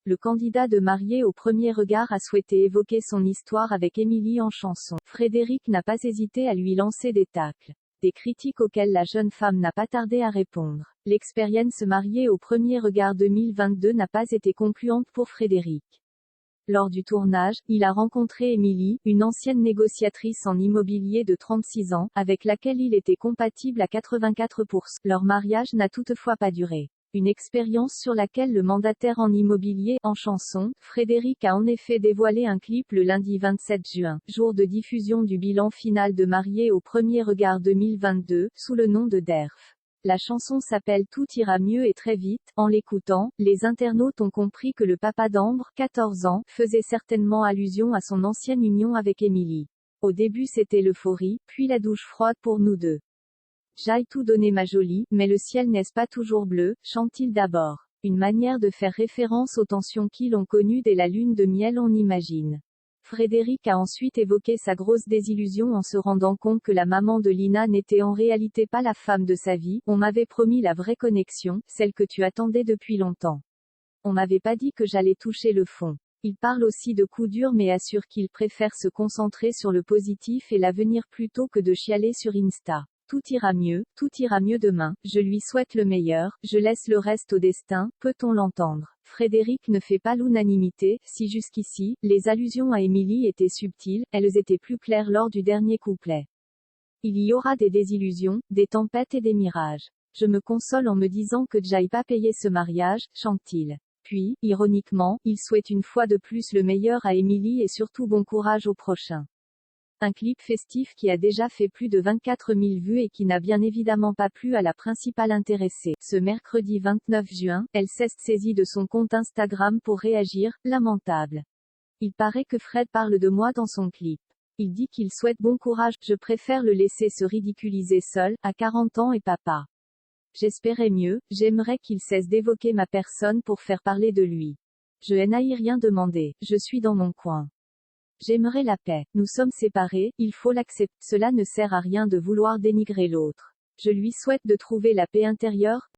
le candidat de Marié au premier regard a souhaité évoquer son histoire avec Émilie en chanson. Frédéric n'a pas hésité à lui lancer des tacles. Des critiques auxquelles la jeune femme n'a pas tardé à répondre. L'expérience Marié au premier regard 2022 n'a pas été concluante pour Frédéric. Lors du tournage, il a rencontré Émilie, une ancienne négociatrice en immobilier de 36 ans, avec laquelle il était compatible à 84%. Leur mariage n'a toutefois pas duré. Une expérience sur laquelle le mandataire en immobilier, en chanson, Frédéric a en effet dévoilé un clip le lundi 27 juin, jour de diffusion du bilan final de Marié au premier regard 2022, sous le nom de DERF. La chanson s'appelle Tout ira mieux et très vite. En l'écoutant, les internautes ont compris que le papa d'Ambre, 14 ans, faisait certainement allusion à son ancienne union avec Émilie. Au début c'était l'euphorie, puis la douche froide pour nous deux. J'aille tout donner ma jolie, mais le ciel n'est-ce pas toujours bleu, chante-t-il d'abord. Une manière de faire référence aux tensions qui l'ont connu dès la lune de miel on imagine. Frédéric a ensuite évoqué sa grosse désillusion en se rendant compte que la maman de Lina n'était en réalité pas la femme de sa vie. On m'avait promis la vraie connexion, celle que tu attendais depuis longtemps. On m'avait pas dit que j'allais toucher le fond. Il parle aussi de coups durs mais assure qu'il préfère se concentrer sur le positif et l'avenir plutôt que de chialer sur Insta. Tout ira mieux demain, je lui souhaite le meilleur, je laisse le reste au destin, peut-on l'entendre. Frédéric ne fait pas l'unanimité, si jusqu'ici, les allusions à Émilie étaient subtiles, elles étaient plus claires lors du dernier couplet. Il y aura des désillusions, des tempêtes et des mirages. Je me console en me disant que j'aille pas payer ce mariage, chante-t-il. Puis, ironiquement, il souhaite une fois de plus le meilleur à Émilie et surtout bon courage au prochain. Un clip festif qui a déjà fait plus de 24 000 vues et qui n'a bien évidemment pas plu à la principale intéressée. Ce mercredi 29 juin, elle s'est saisie de son compte Instagram pour réagir, lamentable. Il paraît que Fred parle de moi dans son clip. Il dit qu'il souhaite bon courage, je préfère le laisser se ridiculiser seul, à 40 ans et papa. J'espérais mieux, j'aimerais qu'il cesse d'évoquer ma personne pour faire parler de lui. Je n'ai rien demandé, je suis dans mon coin. J'aimerais la paix. Nous sommes séparés, il faut l'accepter. Cela ne sert à rien de vouloir dénigrer l'autre. Je lui souhaite de trouver la paix intérieure,